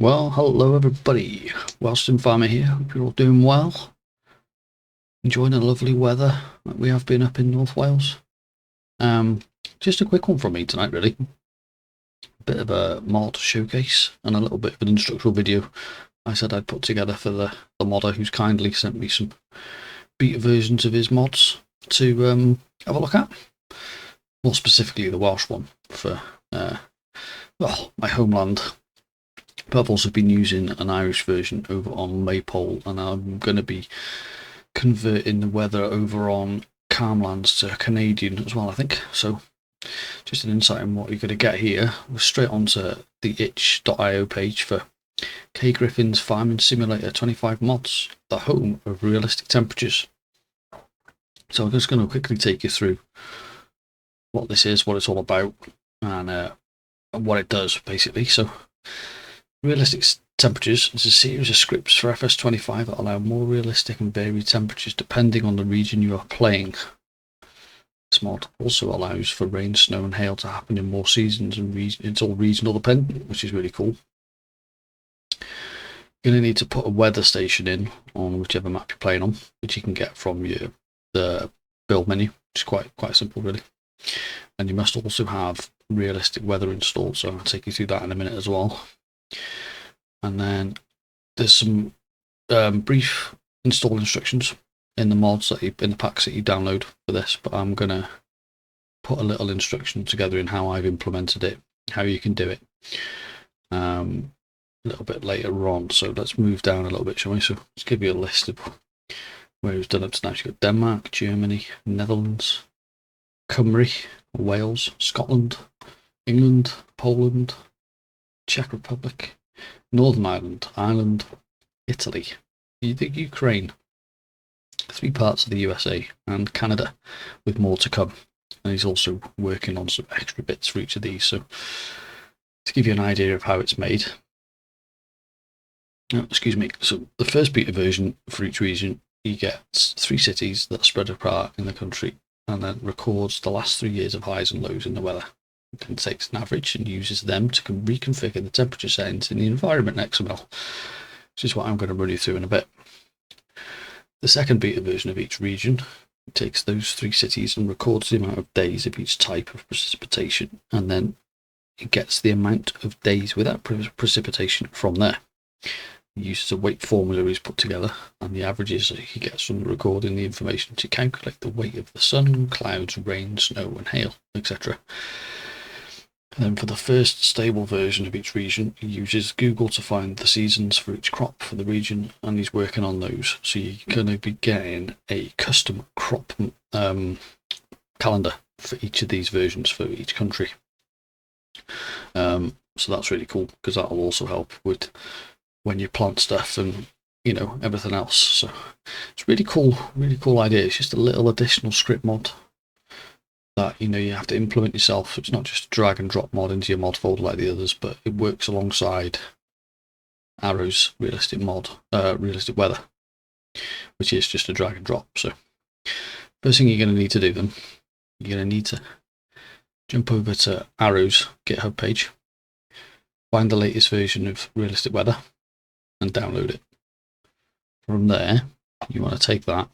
Well, hello everybody. Welsh Sim Farmer here. Hope you're all doing well. Enjoying the lovely weather that we have been up in North Wales. Just a quick one from me tonight, really. A bit of a mod showcase and a little bit of an instructional video I said I'd put together for the modder who's kindly sent me some beta versions of his mods to have a look at. More specifically, the Welsh one for well, my homeland. But I've also been using an Irish version over on Maypole, and I'm going to be converting the weather over on Calmlands to Canadian as well, I think. So just an insight on what you're going to get here. We're straight onto the itch.io page for KGriffin's Farming Simulator 25 mods, the home of realistic temperatures. So I'm just going to quickly take you through what this is, what it's all about, and what it does, basically. So realistic temperatures is a series of scripts for FS25 that allow more realistic and varied temperatures depending on the region you are playing. This mod also allows for rain, snow and hail to happen in more seasons, and it's all regional dependent, which is really cool. You're going to need to put a weather station in on whichever map you're playing on, which you can get from the build menu, which is quite simple really. And you must also have realistic weather installed, so I'll take you through that in a minute as well. And then there's some brief install instructions in the mods in the packs that you download for this, but I'm gonna put a little instruction together in how I've implemented it, how you can do it a little bit later on. So let's move down a little bit, shall we? So let's give you a list of where it's done up to now. You've got Denmark, Germany, Netherlands, Cymru, Wales, Scotland, England, Poland, Czech Republic, Northern Ireland, Ireland, Italy, the Ukraine, 3 parts of the USA, and Canada, with more to come. And he's also working on some extra bits for each of these. So to give you an idea of how it's made, excuse me, so the first beta version for each region, you get 3 cities that are spread apart in the country, and then records the last 3 years of highs and lows in the weather. And takes an average and uses them to reconfigure the temperature settings in the environment in XML, which is what I'm going to run you through in a bit. The second beta version of each region takes those 3 cities and records the amount of days of each type of precipitation, and then it gets the amount of days without precipitation from there. It uses a weight formula he's put together, and the averages that he gets from the recording the information to calculate the weight of the sun, clouds, rain, snow and hail, etc. And then for the first stable version of each region, he uses Google to find the seasons for each crop for the region, and he's working on those. So you're going to be getting a custom crop calendar for each of these versions for each country. So that's really cool, because that will also help with when you plant stuff and everything else. So it's really cool idea. It's just a little additional script mod that you have to implement yourself. It's not just a drag and drop mod into your mod folder like the others, but it works alongside Arrow's realistic weather, which is just a drag and drop. So first thing you're going to need to do then, you're going to need to jump over to Arrow's GitHub page, find the latest version of realistic weather and download it. From there you want to take that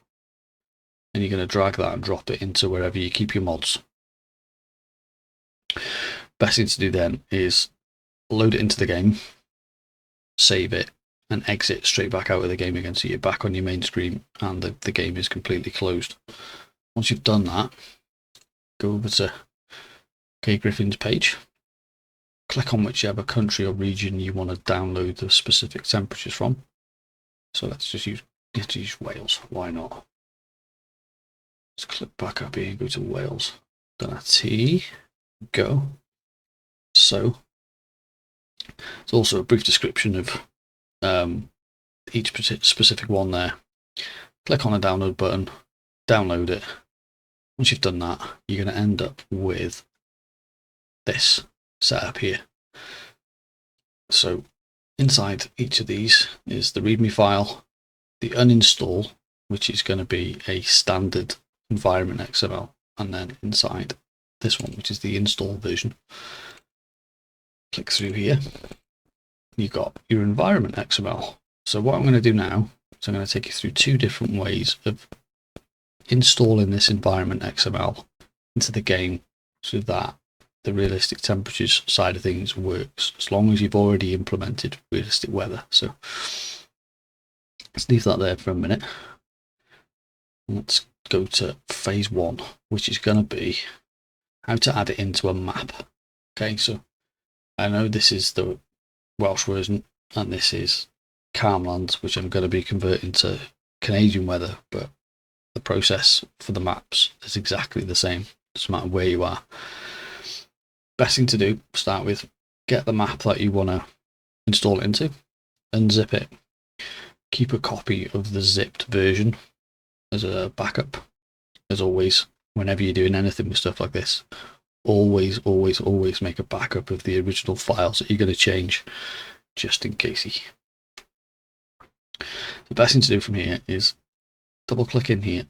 and you're going to drag that and drop it into wherever you keep your mods. Best thing to do then is load it into the game, save it, and exit straight back out of the game again, so you're back on your main screen and the game is completely closed. Once you've done that, go over to KGriffin's page, click on whichever country or region you want to download the specific temperatures from. So let's just use Wales, why not? Let's click back up here and go to Wales. Done a T, go. So it's also a brief description of each specific one there. Click on the download button, download it. Once you've done that, you're going to end up with this setup here. So inside each of these is the README file, the uninstall, which is going to be a standard environment XML, and then inside this one, which is the install version. Click through here, you've got your environment XML. So what I'm going to do now is I'm going to take you through two different ways of installing this environment XML into the game so that the realistic temperatures side of things works, as long as you've already implemented realistic weather. So let's leave that there for a minute. Let's go to phase one, which is going to be how to add it into a map. Okay, so I know this is the Welsh version and this is Calmlands, which I'm going to be converting to Canadian weather, but the process for the maps is exactly the same. Doesn't matter where you are. Best thing to do, start with, get the map that you want to install it into, unzip it, keep a copy of the zipped version as a backup. As always, whenever you're doing anything with stuff like this, always make a backup of the original files that you're going to change, just in case. The best thing to do from here is double click in here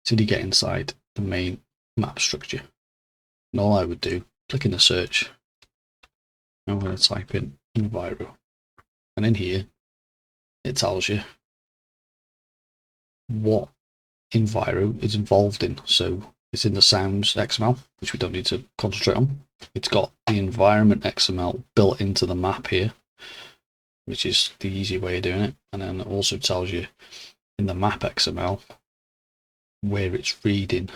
until you get inside the main map structure. And all I would do, click in the search, I'm going to type in Enviro, and in here it tells you what Enviro is involved in. So it's in the sounds XML, which we don't need to concentrate on. It's got the environment XML built into the map here, which is the easy way of doing it. And then it also tells you in the map XML where it's reading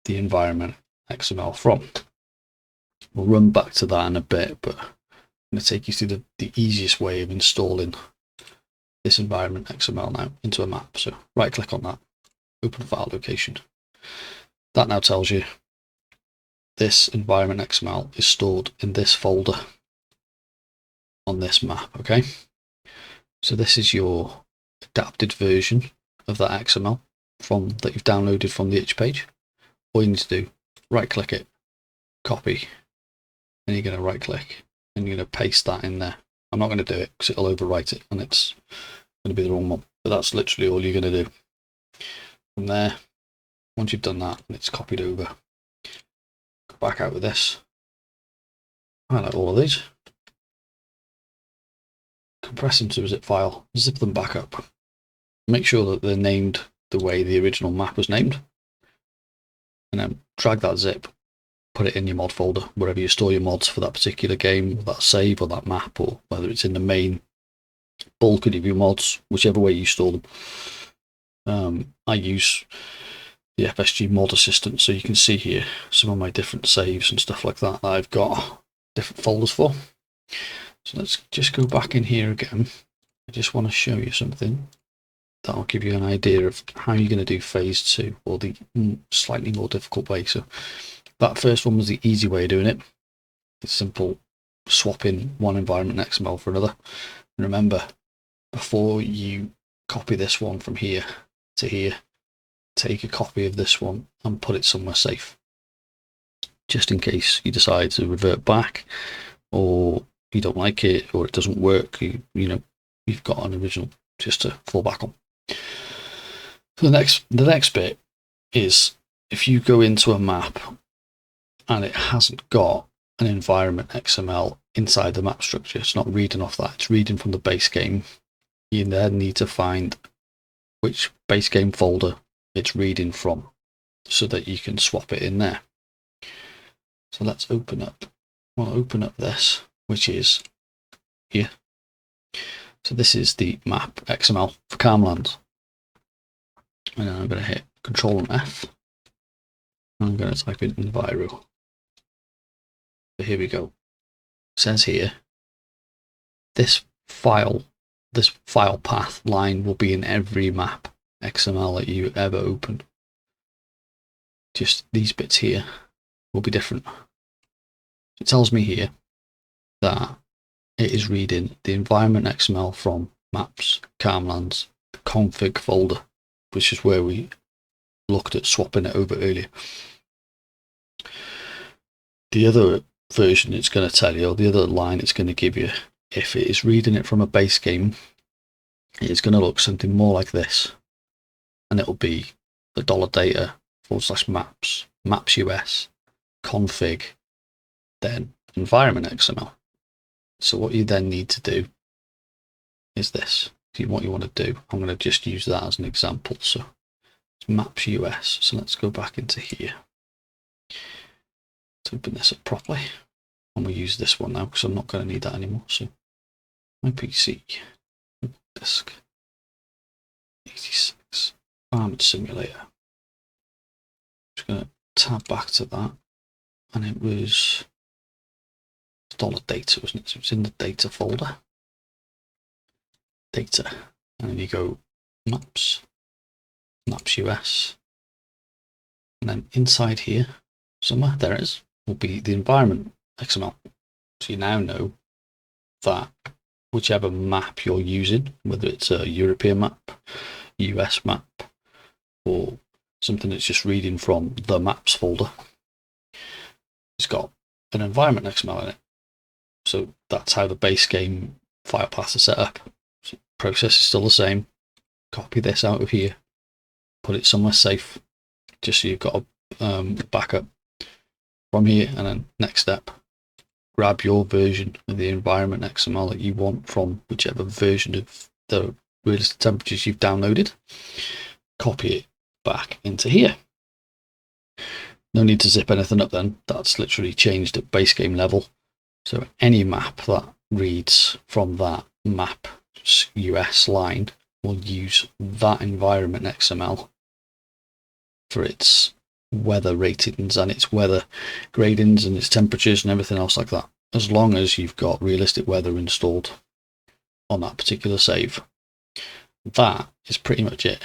the environment XML from. We'll run back to that in a bit, but I'm going to take you through the easiest way of installing this environment XML now into a map. So right click on that, open file location. That now tells you this environment XML is stored in this folder on this map. Okay, so this is your adapted version of that XML that you've downloaded from the itch page. All you need to do, right click it, copy, and you're going to right click and you're going to paste that in there. I'm not going to do it because it'll overwrite it and it's going to be the wrong one, but that's literally all you're going to do. From there, once you've done that and it's copied over, go back out with this, highlight all of these, compress them to a zip file, zip them back up, make sure that they're named the way the original map was named, and then drag that zip, put it in your mod folder, wherever you store your mods for that particular game, or that save, or that map, or whether it's in the main bulk of your mods, whichever way you store them. I use the FSG mod assistant, so you can see here some of my different saves and stuff like that I've got different folders for. So let's just go back in here again. I just want to show you something that'll give you an idea of how you're going to do phase two, or the slightly more difficult way. So that first one was the easy way of doing it. It's simple, swapping one environment XML for another. And remember, before you copy this one from here to here, take a copy of this one and put it somewhere safe, just in case you decide to revert back, or you don't like it, or it doesn't work. You know, you've got an original just to fall back on. So the next bit is, if you go into a map and it hasn't got an environment XML inside the map structure, it's not reading off that, it's reading from the base game, you then need to find which base game folder it's reading from so that you can swap it in there. So let's open up this, which is here. So this is the map XML for Calmlands. And then I'm going to hit Control and F. And I'm going to type in Enviro. So here we go. It says here, this file path line will be in every map XML that you ever open. Just these bits here will be different. It tells me here that it is reading the environment XML from maps, Calmlands, config folder, which is where we looked at swapping it over earlier. The other version it's going to tell you, or the other line it's going to give you, if it is reading it from a base game, it's going to look something more like this, and it'll be the $data /maps, maps US, config, then environment XML. So what you then need to do is this. What you want to do, I'm going to just use that as an example. So it's maps US. So let's go back into here to open this up properly. And we'll use this one now because I'm not going to need that anymore. So my PC, disk, 86, Armored Simulator. Just going to tab back to that. And it was $data, wasn't it? So it's in the data folder. Data. And then you go maps, maps US. And then inside here, somewhere, there it is, will be the environment XML. So you now know that whichever map you're using, whether it's a European map, US map, or something that's just reading from the maps folder, it's got an environment XML in it. So that's how the base game file paths are set up. So the process is still the same. Copy this out of here, put it somewhere safe, just so you've got a backup from here. And then next step, grab your version of the environment XML that you want from whichever version of the realistic temperatures you've downloaded. Copy it back into here. No need to zip anything up then. That's literally changed at base game level. So any map that reads from that map US line will use that environment XML for its weather ratings and its weather gradings and its temperatures and everything else like that, as long as you've got realistic weather installed on that particular save. That is pretty much it.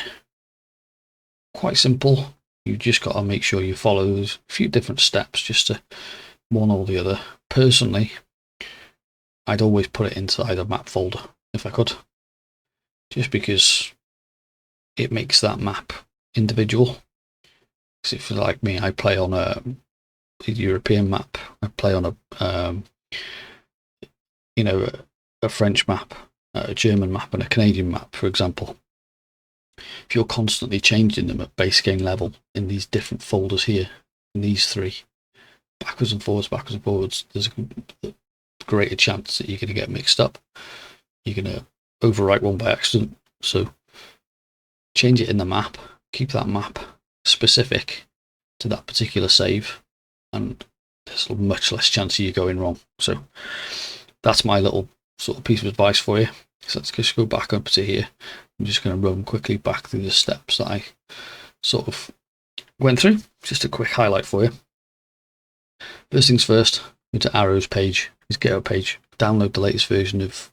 Quite simple. You just got to make sure you follow a few different steps just to one or the other. Personally, I'd always put it inside a map folder if I could, just because it makes that map individual. Because if you're like me, I play on a European map, I play on a a French map, a German map, and a Canadian map, for example. If you're constantly changing them at base game level in these different folders here, in these three, backwards and forwards, there's a greater chance that you're going to get mixed up. You're going to overwrite one by accident. So change it in the map, keep that map specific to that particular save, and there's much less chance of you going wrong. So that's my little sort of piece of advice for you. So let's just go back up to here. I'm just going to run quickly back through the steps that I sort of went through. Just a quick highlight for you. First things first, go to Arrow's page, his GitHub page, download the latest version of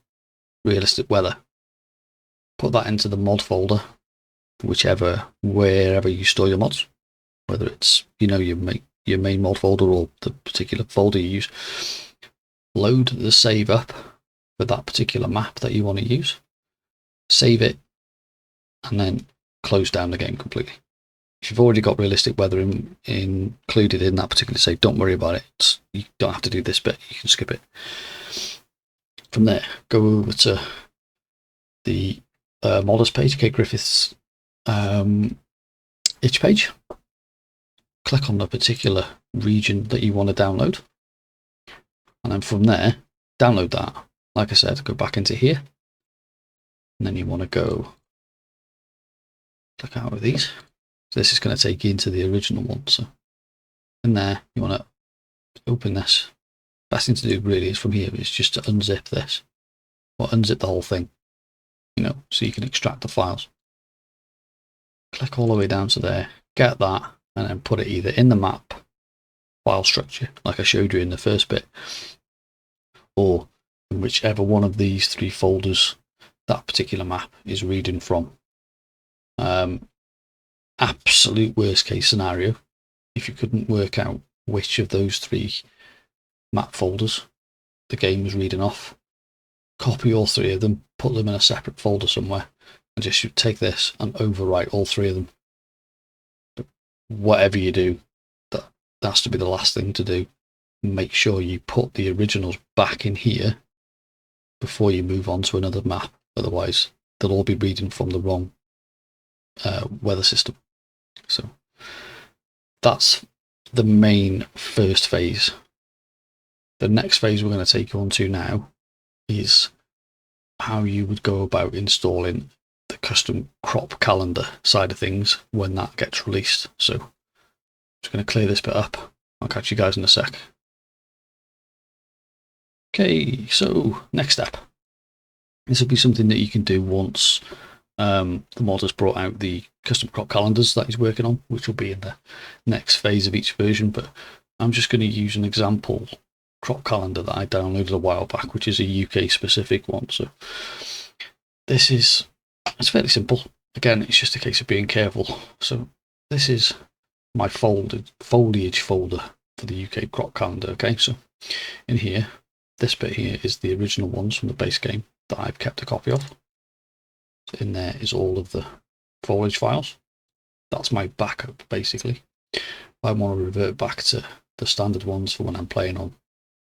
realistic weather. Put that into the mod folder, wherever you store your mods, whether it's your main mod folder or the particular folder you use. Load the save up for that particular map that you want to use. Save it, and then close down the game completely. If you've already got realistic weather included in that particular save, don't worry about it. You don't have to do this bit, you can skip it. From there, go over to the modders page, KGriffith's itch page. Click on the particular region that you want to download. And then from there, download that. Like I said, go back into here. And then you want to go click out of these. So this is going to take you into the original one. So in there, you want to open this. Best thing to do really is from here is just to unzip this, or unzip the whole thing, so you can extract the files. Click all the way down to there, get that, and then put it either in the map file structure, like I showed you in the first bit, or in whichever one of these three folders that particular map is reading from. Absolute worst case scenario, if you couldn't work out which of those three map folders the game was reading off, copy all three of them, put them in a separate folder somewhere, and just take this and overwrite all three of them. But whatever you do, that has to be the last thing to do. Make sure you put the originals back in here before you move on to another map. Otherwise, they'll all be reading from the wrong weather system. So that's the main first phase. The next phase we're going to take you on to now is how you would go about installing the custom crop calendar side of things when that gets released. So I'm just going to clear this bit up. I'll catch you guys in a sec. Okay, so next step. This will be something that you can do once the mod has brought out the custom crop calendars that he's working on, which will be in the next phase of each version. But I'm just going to use an example crop calendar that I downloaded a while back, which is a UK specific one. So it's fairly simple. Again, it's just a case of being careful. So this is my foliage folder for the UK crop calendar. Okay, so in here, this bit here is the original ones from the base game that I've kept a copy of. So in there is all of the foliage files. That's my backup, basically. If I want to revert back to the standard ones for when I'm playing on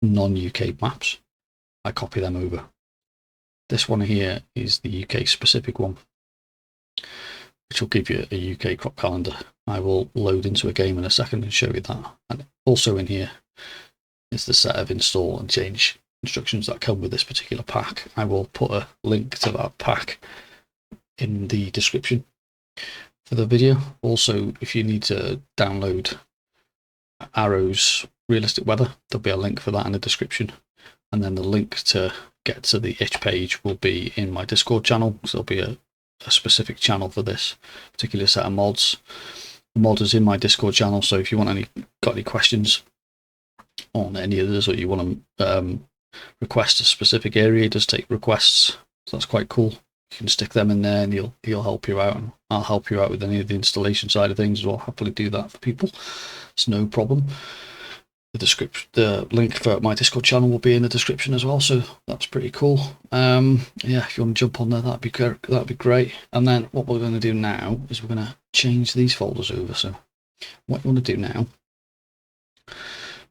non-UK maps, I copy them over. This one here is the UK specific one, which will give you a UK crop calendar. I will load into a game in a second and show you that. And also in here is the set of install and change instructions that come with this particular pack. I will put a link to that pack in the description for the video. Also, if you need to download Arrow's realistic weather, there'll be a link for that in the description, and then the link to get to the itch page will be in my Discord channel. So there'll be a specific channel for this particular set of mods. The mod is in my Discord channel, so if you got any questions on any of this, or you want to request a specific area, it does take requests, so that's quite cool. You can stick them in there and he'll help you out, and I'll help you out with any of the installation side of things as well. Happily do that for people, it's no problem. The link for my Discord channel will be in the description as well, so that's pretty cool. Yeah, if you want to jump on there, that'd be great. And then what we're going to do now is we're going to change these folders over. So what you want to do now,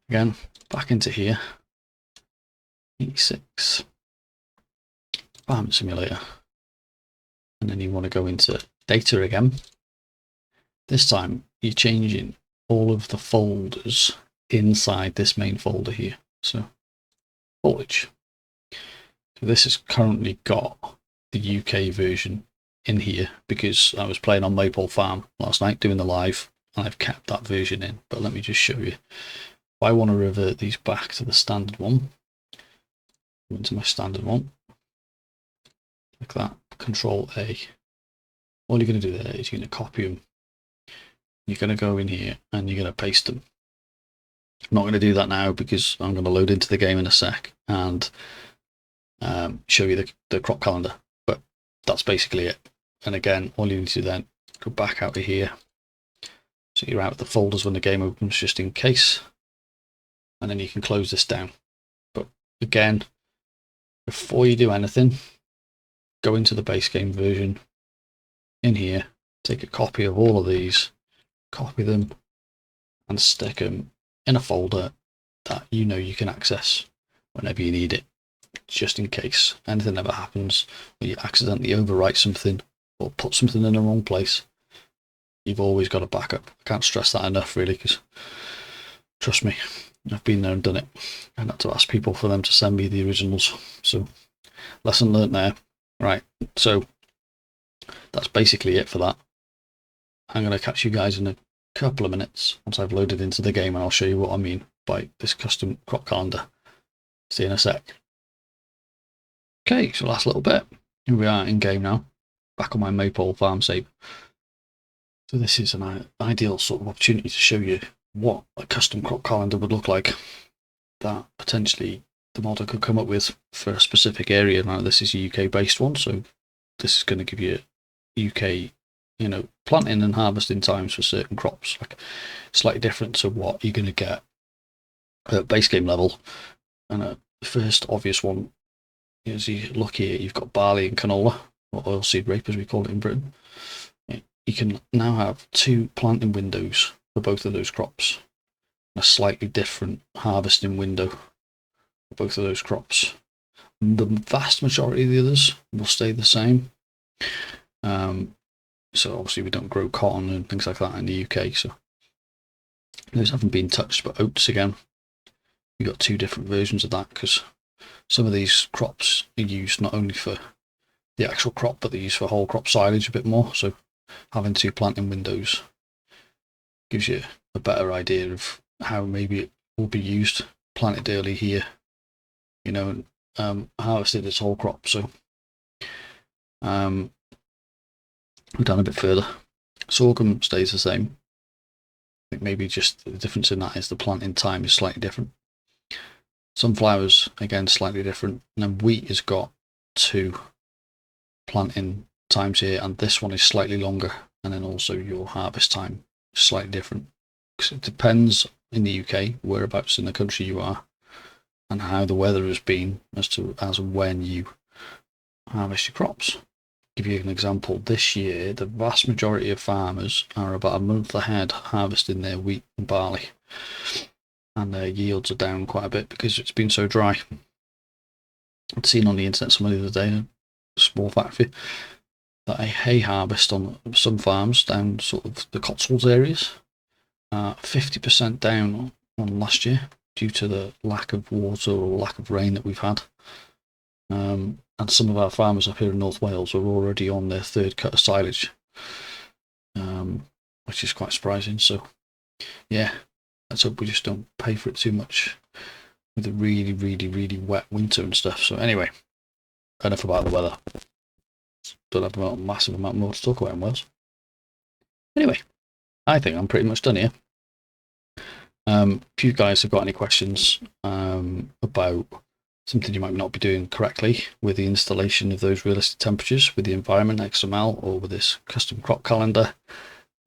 again, back into here, E6 Farming Simulator, and then you want to go into data again. This time you're changing all of the folders inside this main folder here. So foliage. So this has currently got the UK version in here because I was playing on Maypole Farm last night doing the live, and I've kept that version in. But let me just show you. If I want to revert these back to the standard one, go into my standard one, like that, Control A. All you're going to do there is you're going to copy them. You're going to go in here and you're going to paste them. I'm not going to do that now because I'm going to load into the game in a sec and show you the crop calendar, but that's basically it. And again, all you need to do then, go back out of here, so you're out of the folders when the game opens, just in case, and then you can close this down. But again, before you do anything, go into the base game version in here, take a copy of all of these, copy them and stick them in a folder that you know you can access whenever you need it, just in case anything ever happens or you accidentally overwrite something or put something in the wrong place. You've always got a backup. I can't stress that enough, really, because trust me, I've been there and done it. I had to ask people for them to send me the originals. So lesson learned there. Right, so that's basically it for that. I'm going to catch you guys in a couple of minutes once I've loaded into the game, and I'll show you what I mean by this custom crop calendar. See you in a sec. Okay, so last little bit. Here we are in game now, back on my Maypole farm save. So this is an ideal sort of opportunity to show you what a custom crop calendar would look like that potentially the modder could come up with for a specific area. Now this is a UK based one, so this is going to give you UK, planting and harvesting times for certain crops, like slightly different to what you're going to get at base game level. And the first obvious one is, you look here, you've got barley and canola, or oilseed rape as we call it in Britain. You can now have 2 planting windows for both of those crops, a slightly different harvesting window for both of those crops. The vast majority of the others will stay the same. So obviously we don't grow cotton and things like that in the UK, so those haven't been touched. But oats, again, we've got 2 different versions of that because some of these crops are used not only for the actual crop, but they're used for whole crop silage a bit more. So having 2 planting windows gives you a better idea of how maybe it will be used. Planted early here, you know, harvested its whole crop. So we've done a bit further. Sorghum stays the same. I think maybe just the difference in that is the planting time is slightly different. Sunflowers, again, slightly different. And then wheat has got 2 planting times here, and this one is slightly longer. And then also your harvest time is slightly different. Because it depends in the UK, whereabouts in the country you are, and how the weather has been as when you harvest your crops. Give you an example, this year the vast majority of farmers are about a month ahead harvesting their wheat and barley, and their yields are down quite a bit because it's been so dry. I'd seen on the internet some other day, a small factory, that a hay harvest on some farms down sort of the Cotswolds areas, 50% down on last year due to the lack of water or lack of rain that we've had. And some of our farmers up here in North Wales are already on their 3rd cut of silage, which is quite surprising. So yeah, let's hope we just don't pay for it too much with a really, really, really wet winter and stuff. So anyway, enough about the weather. Don't have a massive amount more to talk about in Wales. Anyway, I think I'm pretty much done here. If you guys have got any questions about something you might not be doing correctly with the installation of those realistic temperatures with the environment XML or with this custom crop calendar,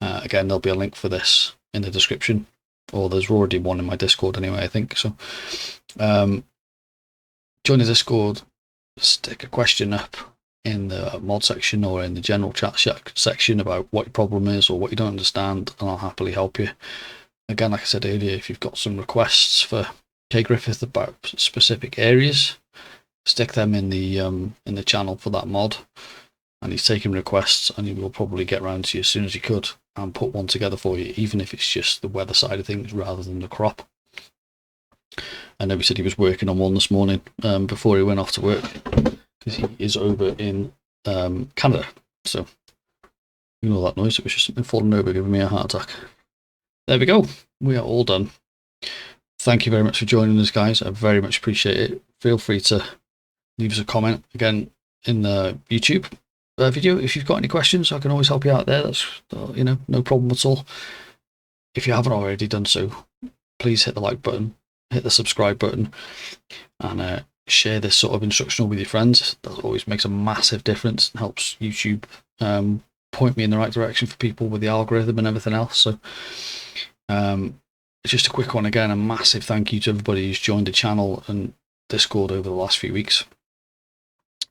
again, there'll be a link for this in the description, or there's already one in my Discord anyway, I think. So join the Discord, stick a question up in the mod section or in the general chat section about what your problem is or what you don't understand, and I'll happily help you. Again, like I said earlier, if you've got some requests for KGriffin about specific areas, stick them in the channel for that mod, and he's taking requests, and he will probably get round to you as soon as he could and put one together for you, even if it's just the weather side of things rather than the crop. I know he said he was working on one this morning before he went off to work, because he is over in Canada. So you know that noise, it was just something falling over giving me a heart attack. There we go, we are all done. Thank you very much for joining us, guys. I very much appreciate it. Feel free to leave us a comment again in the YouTube video. If you've got any questions, I can always help you out there. That's, you know, no problem at all. If you haven't already done so, please hit the like button, hit the subscribe button, and share this sort of instructional with your friends. That always makes a massive difference and helps YouTube point me in the right direction for people with the algorithm and everything else. So just a quick one again, a massive thank you to everybody who's joined the channel and Discord over the last few weeks.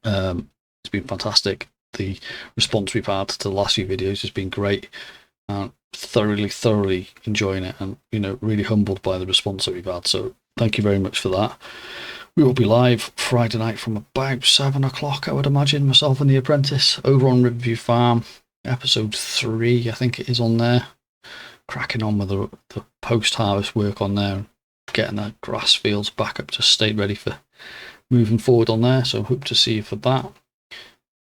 It's been fantastic. The response we've had to the last few videos has been great. Thoroughly enjoying it, and you know, really humbled by the response that we've had. So thank you very much for that. We will be live Friday night from about 7 o'clock, I would imagine, myself and the apprentice, over on Riverview Farm, episode 3, I think it is on there. Cracking on with the post-harvest work on there, getting the grass fields back up to state ready for moving forward on there. So hope to see you for that.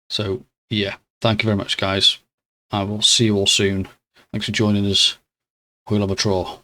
So yeah, thank you very much, guys. I will see you all soon. Thanks for joining us. Hwyl am y tro.